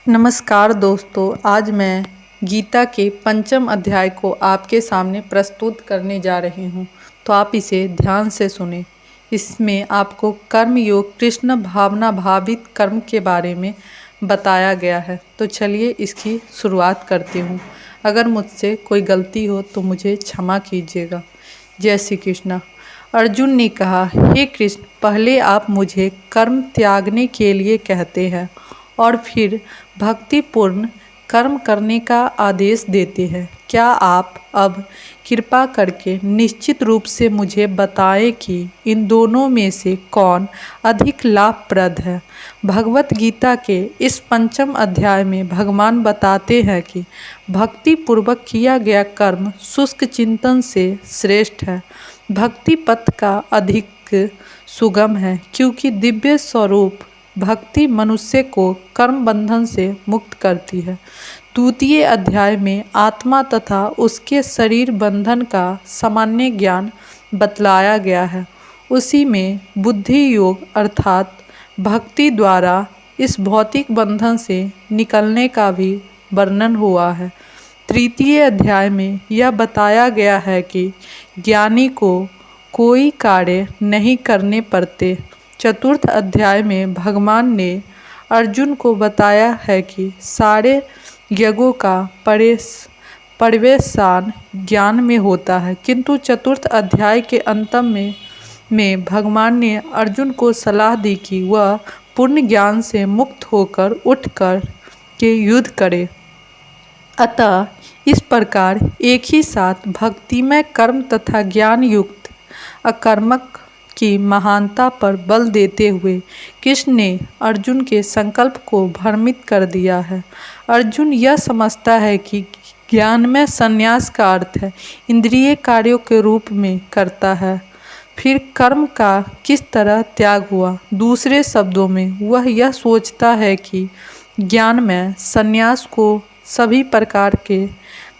नमस्कार दोस्तों, आज मैं गीता के पंचम अध्याय को आपके सामने प्रस्तुत करने जा रही हूँ, तो आप इसे ध्यान से सुने। इसमें आपको कर्म योग कृष्ण भावना भावित कर्म के बारे में बताया गया है। तो चलिए इसकी शुरुआत करती हूँ। अगर मुझसे कोई गलती हो तो मुझे क्षमा कीजिएगा। जय श्री कृष्ण। अर्जुन ने कहा, हे कृष्ण, पहले आप मुझे कर्म त्यागने के लिए कहते हैं और फिर भक्तिपूर्ण कर्म करने का आदेश देते हैं। क्या आप अब कृपा करके निश्चित रूप से मुझे बताएं कि इन दोनों में से कौन अधिक लाभप्रद है। भगवत गीता के इस पंचम अध्याय में भगवान बताते हैं कि भक्ति पूर्वक किया गया कर्म शुष्क चिंतन से श्रेष्ठ है। भक्ति पथ का अधिक सुगम है, क्योंकि दिव्य स्वरूप भक्ति मनुष्य को कर्म बंधन से मुक्त करती है। द्वितीय अध्याय में आत्मा तथा उसके शरीर बंधन का सामान्य ज्ञान बतलाया गया है। उसी में बुद्धि योग अर्थात भक्ति द्वारा इस भौतिक बंधन से निकलने का भी वर्णन हुआ है। तृतीय अध्याय में यह बताया गया है कि ज्ञानी को कोई कार्य नहीं करने पड़ते। चतुर्थ अध्याय में भगवान ने अर्जुन को बताया है कि सारे यज्ञों का पर्यवसान ज्ञान में होता है, किंतु चतुर्थ अध्याय के अंत में भगवान ने अर्जुन को सलाह दी कि वह पूर्ण ज्ञान से मुक्त होकर उठकर के युद्ध करे। अतः इस प्रकार एक ही साथ भक्तिमय कर्म तथा ज्ञान युक्त अकर्मक की महानता पर बल देते हुए कृष्ण ने अर्जुन के संकल्प को भ्रमित कर दिया है। अर्जुन यह समझता है कि ज्ञान में संन्यास का अर्थ है इंद्रिय कार्यों के रूप में करता है, फिर कर्म का किस तरह त्याग हुआ। दूसरे शब्दों में वह यह सोचता है कि ज्ञान में संन्यास को सभी प्रकार के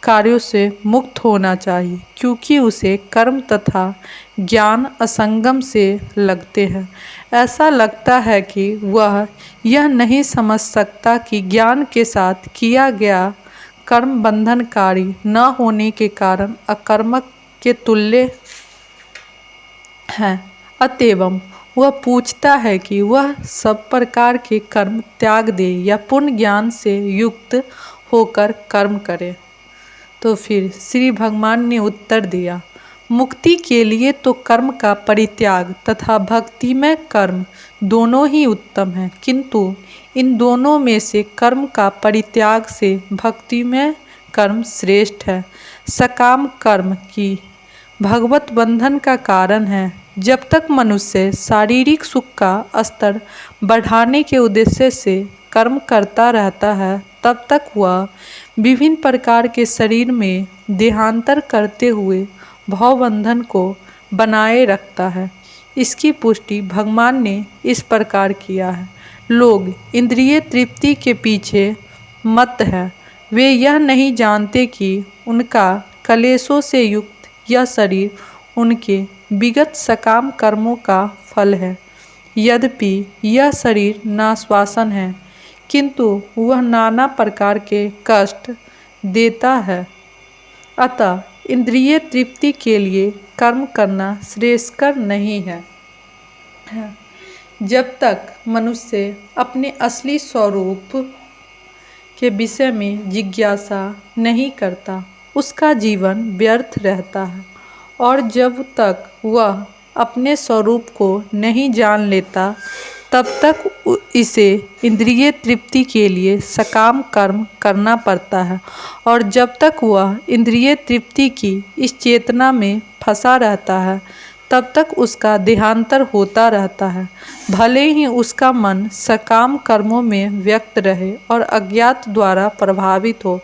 कार्यों से मुक्त होना चाहिए, क्योंकि उसे कर्म तथा ज्ञान असंगम से लगते हैं। ऐसा लगता है कि वह यह नहीं समझ सकता कि ज्ञान के साथ किया गया कर्म बंधनकारी न होने के कारण अकर्मक के तुल्य है। अतएव वह पूछता है कि वह सब प्रकार के कर्म त्याग दे या पूर्ण ज्ञान से युक्त होकर कर्म करे। तो फिर श्री भगवान ने उत्तर दिया, मुक्ति के लिए तो कर्म का परित्याग तथा भक्तिमय कर्म दोनों ही उत्तम हैं, किंतु इन दोनों में से कर्म का परित्याग से भक्तिमय कर्म श्रेष्ठ है। सकाम कर्म की भगवत बंधन का कारण है। जब तक मनुष्य शारीरिक सुख का स्तर बढ़ाने के उद्देश्य से कर्म करता रहता है, तब तक वह विभिन्न प्रकार के शरीर में देहांतर करते हुए भवबंधन को बनाए रखता है। इसकी पुष्टि भगवान ने इस प्रकार किया है। लोग इंद्रिय तृप्ति के पीछे मत है। वे यह नहीं जानते कि उनका कलेशों से युक्त यह शरीर उनके विगत सकाम कर्मों का फल है। यद्यपि यह शरीर नाश्वासन है, किंतु वह नाना प्रकार के कष्ट देता है। अतः इंद्रिय तृप्ति के लिए कर्म करना श्रेयस्कर नहीं है। जब तक मनुष्य अपने असली स्वरूप के विषय में जिज्ञासा नहीं करता, उसका जीवन व्यर्थ रहता है, और जब तक वह अपने स्वरूप को नहीं जान लेता, तब तक इसे इंद्रिय तृप्ति के लिए सकाम कर्म करना पड़ता है। और जब तक वह इंद्रिय तृप्ति की इस चेतना में फंसा रहता है, तब तक उसका देहांतर होता रहता है। भले ही उसका मन सकाम कर्मों में व्यक्त रहे और अज्ञात द्वारा प्रभावित हो,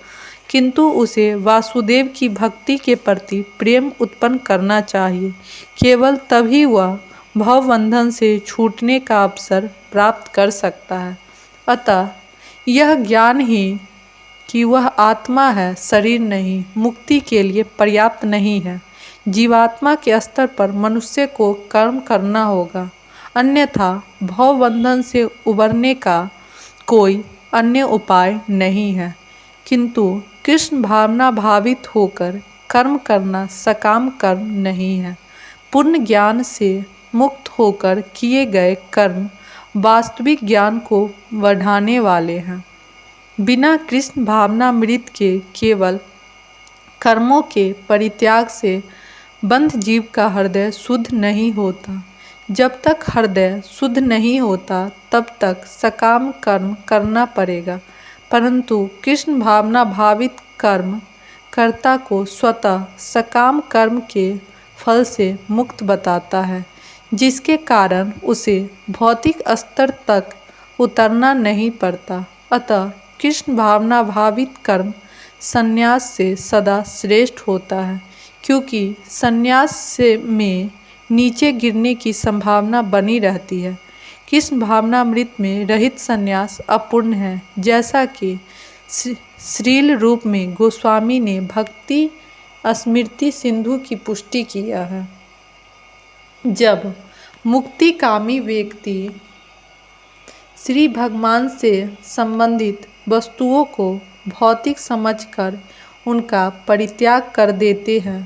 किंतु उसे वासुदेव की भक्ति के प्रति प्रेम उत्पन्न करना चाहिए। केवल तभी वह भवबंधन से छूटने का अवसर प्राप्त कर सकता है। अतः यह ज्ञान ही कि वह आत्मा है, शरीर नहीं, मुक्ति के लिए पर्याप्त नहीं है। जीवात्मा के स्तर पर मनुष्य को कर्म करना होगा, अन्यथा भवबंधन से उबरने का कोई अन्य उपाय नहीं है। किंतु कृष्ण भावना भावित होकर कर्म करना सकाम कर्म नहीं है। पूर्ण ज्ञान से मुक्त होकर किए गए कर्म वास्तविक ज्ञान को बढ़ाने वाले हैं। बिना कृष्ण भावनामृत के केवल कर्मों के परित्याग से बंध जीव का हृदय शुद्ध नहीं होता। जब तक हृदय शुद्ध नहीं होता तब तक सकाम कर्म करना पड़ेगा, परंतु कृष्ण भावना भावित कर्म कर्ता को स्वतः सकाम कर्म के फल से मुक्त बताता है, जिसके कारण उसे भौतिक स्तर तक उतरना नहीं पड़ता। अतः कृष्ण भावना भावित कर्म संन्यास से सदा श्रेष्ठ होता है, क्योंकि संन्यास से में नीचे गिरने की संभावना बनी रहती है। कृष्ण भावनामृत में रहित संन्यास अपूर्ण है, जैसा कि श्रील रूप में गोस्वामी ने भक्ति स्मृति सिंधु की पुष्टि किया है। जब मुक्तिकामी व्यक्ति श्री भगवान से संबंधित वस्तुओं को भौतिक समझकर उनका परित्याग कर देते हैं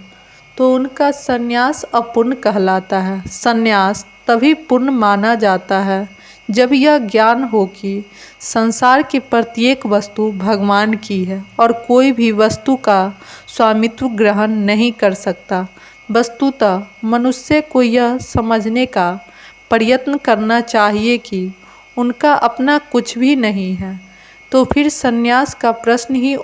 तो उनका संन्यास अपूर्ण कहलाता है। संन्यास तभी पूर्ण माना जाता है जब यह ज्ञान हो कि संसार की प्रत्येक वस्तु भगवान की है और कोई भी वस्तु का स्वामित्व ग्रहण नहीं कर सकता। वस्तुतः मनुष्य को यह समझने का प्रयत्न करना चाहिए कि उनका अपना कुछ भी नहीं है, तो फिर संन्यास का प्रश्न ही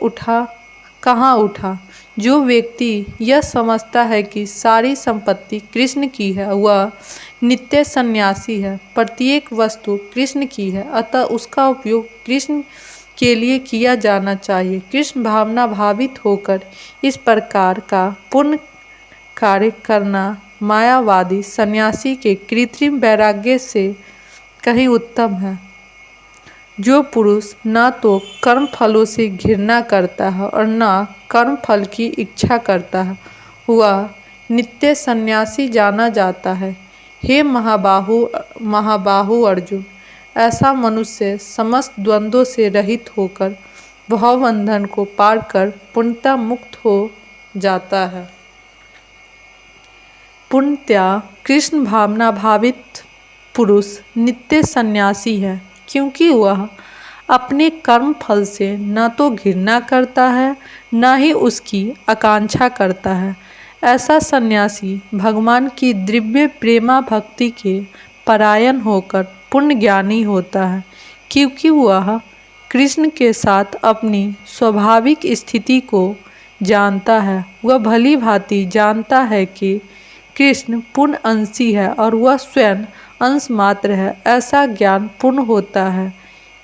कहाँ उठा। जो व्यक्ति यह समझता है कि सारी संपत्ति कृष्ण की है वह नित्य सन्यासी है। प्रत्येक वस्तु कृष्ण की है, अतः उसका उपयोग कृष्ण के लिए किया जाना चाहिए। कृष्ण भावना भावित होकर इस प्रकार का पुण्य कार्य करना मायावादी सन्यासी के कृत्रिम वैराग्य से कहीं उत्तम है। जो पुरुष न तो कर्म फलों से घृणा करता है और न कर्म फल की इच्छा करता है वह नित्य सन्यासी जाना जाता है। हे महाबाहु अर्जुन, ऐसा मनुष्य समस्त द्वंद्वों से रहित होकर भवबंधन को पार कर पूर्णतः मुक्त हो जाता है। पूर्णतया कृष्ण भावना भावित पुरुष नित्य सन्यासी है, क्योंकि वह अपने कर्म फल से न तो घृणा करता है न ही उसकी आकांक्षा करता है। ऐसा सन्यासी भगवान की दिव्य प्रेमा भक्ति के परायण होकर पूर्ण ज्ञानी होता है, क्योंकि वह कृष्ण के साथ अपनी स्वाभाविक स्थिति को जानता है। वह भली भांति जानता है कि कृष्ण पूर्ण अंशी है और वह स्वयं अंश मात्र है। ऐसा ज्ञान पूर्ण होता है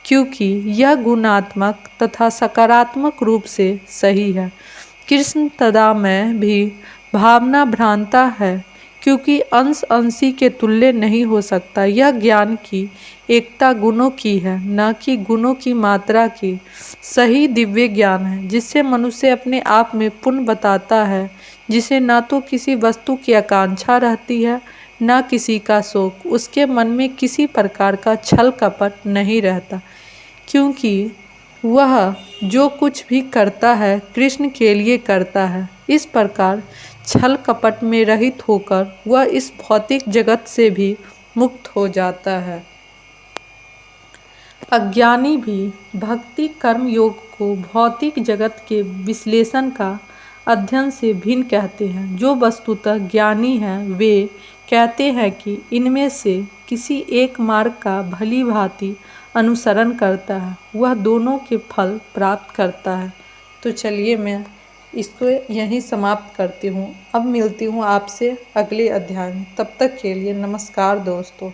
क्योंकि यह गुणात्मक तथा सकारात्मक रूप से सही है। कृष्ण तदा में भी भावना भ्रांता है, क्योंकि अंश अंशी के तुल्य नहीं हो सकता। यह ज्ञान की एकता गुणों की है, न कि गुणों की मात्रा की। सही दिव्य ज्ञान है जिससे मनुष्य अपने आप में पूर्ण बताता है, जिसे न तो किसी वस्तु की आकांक्षा रहती है न किसी का शोक। उसके मन में किसी प्रकार का छल कपट नहीं रहता, क्योंकि वह जो कुछ भी करता है कृष्ण के लिए करता है। इस प्रकार छल कपट में रहित होकर वह इस भौतिक जगत से भी मुक्त हो जाता है। अज्ञानी भी भक्ति कर्म योग को भौतिक जगत के विश्लेषण का अध्ययन से भिन्न कहते हैं। जो वस्तुतः ज्ञानी हैं वे कहते हैं कि इनमें से किसी एक मार्ग का भली भांति अनुसरण करता है वह दोनों के फल प्राप्त करता है। तो चलिए मैं इसको यहीं समाप्त करती हूँ। अब मिलती हूँ आपसे अगले अध्याय में। तब तक के लिए नमस्कार दोस्तों।